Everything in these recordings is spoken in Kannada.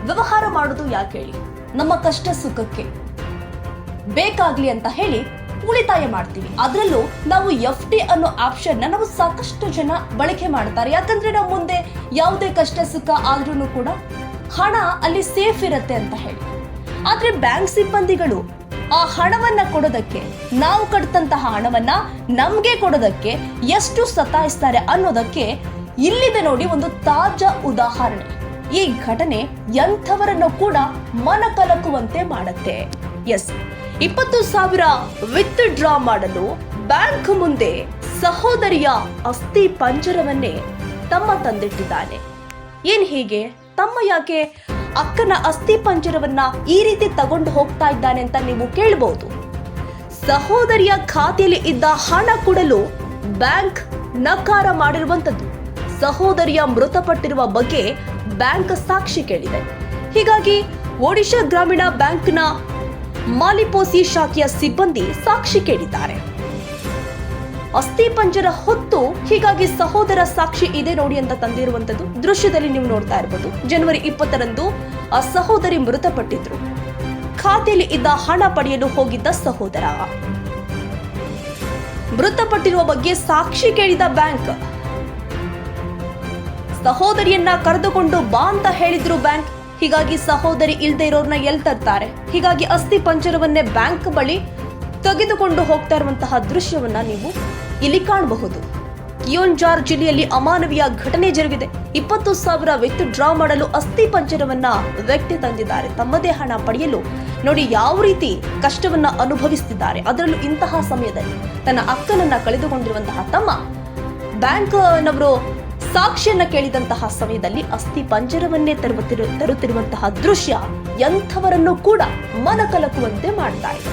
ವ್ಯವಹಾರ ಮಾಡೋದು ಯಾಕೆ ಹೇಳಿ? ನಮ್ಮ ಕಷ್ಟ ಸುಖಕ್ಕೆ ಬೇಕಾಗ್ಲಿ ಅಂತ ಹೇಳಿ ಉಳಿತಾಯ ಮಾಡ್ತೀವಿ. ಅದರಲ್ಲೂ ನಾವು FD ಅನ್ನೋ ಆಪ್ಷನ್ ನಾವು ಸಾಕಷ್ಟು ಜನ ಬಳಕೆ ಮಾಡ್ತಾರೆ. ಯಾಕಂದ್ರೆ ನಾವು ಮುಂದೆ ಯಾವುದೇ ಕಷ್ಟ ಸುಖ ಆದ್ರೂ ಕೂಡ ಹಣ ಅಲ್ಲಿ ಸೇಫ್ ಇರುತ್ತೆ ಅಂತ ಹೇಳಿ. ಆದ್ರೆ ಬ್ಯಾಂಕ್ ಸಿಬ್ಬಂದಿಗಳು ಆ ಹಣವನ್ನ ಕೊಡೋದಕ್ಕೆ, ನಾವು ಕಟ್ಟಂತಹ ಹಣವನ್ನ ನಮ್ಗೆ ಕೊಡೋದಕ್ಕೆ ಎಷ್ಟು ಸತಾಯಿಸ್ತಾರೆ ಅನ್ನೋದಕ್ಕೆ ಇಲ್ಲಿದೆ ನೋಡಿ ಒಂದು ತಾಜಾ ಉದಾಹರಣೆ. ಈ ಘಟನೆ ಎಂಥವರನ್ನು ಕೂಡ ಮನ ಕಲಕುವಂತೆ ಮಾಡುತ್ತೆ. 20,000 ವಿತ್ ಡ್ರಾ ಮಾಡಲು ಬ್ಯಾಂಕ್ ಮುಂದೆ ಸಹೋದರಿಯ ಅಸ್ಥಿ ಪಂಜರವನ್ನೇ ತಮ್ಮ ತಂದಿಟ್ಟಿದ್ದಾನೆ. ಏನ್ ಹೀಗೆ? ತಮ್ಮ ಯಾಕೆ ಅಕ್ಕನ ಅಸ್ಥಿ ಪಂಜರವನ್ನ ಈ ರೀತಿ ತಗೊಂಡು ಹೋಗ್ತಾ ಇದ್ದಾನೆ ಅಂತ ನೀವು ಕೇಳಬಹುದು. ಸಹೋದರಿಯ ಖಾತೆಯಲ್ಲಿ ಇದ್ದ ಹಣ ಕೊಡಲು ಬ್ಯಾಂಕ್ ನಕಾರ ಮಾಡಿರುವಂತದ್ದು. ಸಹೋದರಿಯ ಮೃತಪಟ್ಟಿರುವ ಬಗ್ಗೆ ಬ್ಯಾಂಕ್ ಸಾಕ್ಷಿ ಕೇಳಿದೆ. ಹೀಗಾಗಿ ಒಡಿಶಾ ಗ್ರಾಮೀಣ ಬ್ಯಾಂಕ್ನ ಮಾಲಿಪೋಸಿ ಶಾಖೆಯ ಸಿಬ್ಬಂದಿ ಸಾಕ್ಷಿ ಕೇಳಿದ್ದಾರೆ. ಅಸ್ಥಿ ಪಂಜರ ಹೊತ್ತು ಹೀಗಾಗಿ ಸಹೋದರ ಸಾಕ್ಷಿ ಇದೆ ನೋಡಿ ಅಂತ ತಂದಿರುವಂತದ್ದು ದೃಶ್ಯದಲ್ಲಿ ನೀವು ನೋಡ್ತಾ ಇರಬಹುದು. ಜನವರಿ 20ರಂದು ಆ ಸಹೋದರಿ ಮೃತಪಟ್ಟಿದ್ರು. ಖಾತೆಯಲ್ಲಿ ಇದ್ದ ಹಣ ಪಡೆಯಲು ಹೋಗಿದ್ದ ಸಹೋದರ ಮೃತಪಟ್ಟಿರುವ ಬಗ್ಗೆ ಸಾಕ್ಷಿ ಕೇಳಿದ ಬ್ಯಾಂಕ್ ಸಹೋದರಿಯನ್ನ ಕರೆದುಕೊಂಡು ಬಾ ಅಂತ ಹೇಳಿದ್ರು ಬ್ಯಾಂಕ್. ಹೀಗಾಗಿ ಸಹೋದರಿ ಇಲ್ದೇ ಇರೋರ್ನ ಎಲ್ ತರ್ತಾರೆ. ಹೀಗಾಗಿ ಅಸ್ಥಿ ಪಂಜರವನ್ನೇ ಬ್ಯಾಂಕ್ ಬಳಿ ತೆಗೆದುಕೊಂಡು ಹೋಗ್ತಾ ಇರುವಂತಹ ದೃಶ್ಯವನ್ನ ನೀವು ಇಲ್ಲಿ ಕಾಣಬಹುದು. ಕಿಯೋಂಜಾರ್ ಜಿಲ್ಲೆಯಲ್ಲಿ ಅಮಾನವೀಯ ಘಟನೆ ಜರುಗಿದೆ. 20,000 ವಿತ್ ಡ್ರಾ ಮಾಡಲು ಅಸ್ಥಿ ಪಂಜರವನ್ನ ವ್ಯಕ್ತಿ ತಂದಿದ್ದಾರೆ. ತಮ್ಮದೇ ಹಣ ಪಡೆಯಲು ನೋಡಿ ಯಾವ ರೀತಿ ಕಷ್ಟವನ್ನ ಅನುಭವಿಸುತ್ತಿದ್ದಾರೆ. ಅದರಲ್ಲೂ ಇಂತಹ ಸಮಯದಲ್ಲಿ ತನ್ನ ಅಕ್ಕನನ್ನ ಕಳೆದುಕೊಂಡಿರುವಂತಹ ತಮ್ಮ ಬ್ಯಾಂಕ್ ನವರು ಸಾಕ್ಷಿಯನ್ನ ಕೇಳಿದಂತಹ ಸಮಯದಲ್ಲಿ ಅಸ್ಥಿ ಪಂಜರವನ್ನೇ ತರುತ್ತಿರುವಂತಹ ದೃಶ್ಯ ಎಂಥವರನ್ನು ಕೂಡ ಮನ ಕಲಕುವಂತೆ ಮಾಡ್ತಾ ಇದೆ.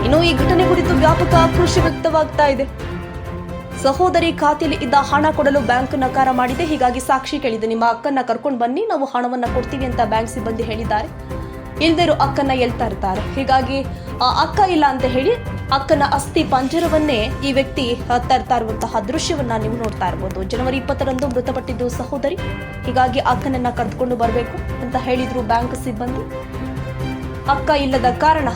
ಇನ್ನು ಈ ಘಟನೆ ಕುರಿತು ವ್ಯಾಪಕ ಆಕ್ರೋಶ ವ್ಯಕ್ತವಾಗ್ತಾ ಇದೆ. ಸಹೋದರಿ ಖಾತೆಯಲ್ಲಿ ಇದ್ದ ಹಣ ಕೊಡಲು ಬ್ಯಾಂಕ್ ನಕಾರ ಮಾಡಿದೆ. ಹೀಗಾಗಿ ಸಾಕ್ಷಿ ಕೇಳಿದೆ. ನಿಮ್ಮ ಅಕ್ಕನ್ನ ಕರ್ಕೊಂಡು ಬನ್ನಿ, ನಾವು ಹಣವನ್ನ ಕೊಡ್ತೀವಿ ಅಂತ ಬ್ಯಾಂಕ್ ಸಿಬ್ಬಂದಿ ಹೇಳಿದ್ದಾರೆ. ಇಲ್ದಿರೋ ಅಕ್ಕನ್ನ ಎಲ್ತಾ ಇರ್ತಾರೆ. ಹೀಗಾಗಿ ಆ ಅಕ್ಕ ಇಲ್ಲ ಅಂತ ಹೇಳಿ ಅಕ್ಕನ ಅಸ್ಥಿ ಪಂಜರವನ್ನೇ ಈ ವ್ಯಕ್ತಿ ತರ್ತಾ ಇರುವಂತಹ ದೃಶ್ಯವನ್ನ ನೀವು ನೋಡ್ತಾ ಇರಬಹುದು. ಜನವರಿ 20ರಂದು ಮೃತಪಟ್ಟಿದ್ದು ಸಹೋದರಿ. ಹೀಗಾಗಿ ಅಕ್ಕನನ್ನ ಕರೆದುಕೊಂಡು ಬರಬೇಕು ಅಂತ ಹೇಳಿದ್ರು ಬ್ಯಾಂಕ್ ಸಿಬ್ಬಂದಿ. ಅಕ್ಕ ಇಲ್ಲದ ಕಾರಣ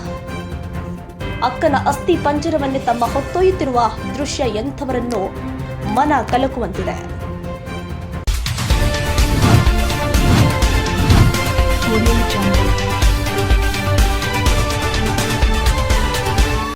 ಅಕ್ಕನ ಅಸ್ಥಿ ಪಂಜರವನ್ನೇ ತಮ್ಮ ಹೊತ್ತೊಯ್ಯುತ್ತಿರುವ ದೃಶ್ಯ ಎಂಥವರನ್ನು ಮನ ಕಲಕುವಂತಿದೆ. Audio Jungle.